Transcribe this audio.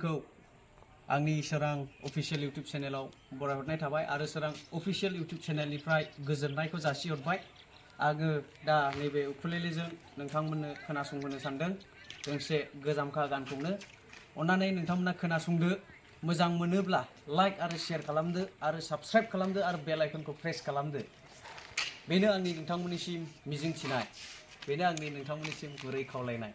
खौ आंनि सोरां अफिशियेल इउट्यूब चेनेलाव बरायहरनाय थाबाय आरो सोरां अफिशियेल इउट्यूब चेनेलनिफ्राय गोजोननायखौ जासिहरबाय। आङो दा नैबे उकुलेलेजों नोंथांमोननो खोनासंहोनो सानदों दोंसे गोजामखा गानखौनो। अन्नानै नोंथांमोना खोनासंदो, मोजां मोनोब्ला लाइक आरो शेयार खालामदो आरो साबस्क्राइब खालामदो आरो बेल आइकनखौ प्रेस खालामदो। बेनो आंनि नोंथांमोननिसिम मिजिंथिनाय, बेनो आंनि नोंथांमोननिसिम गुरै खावलायनाय।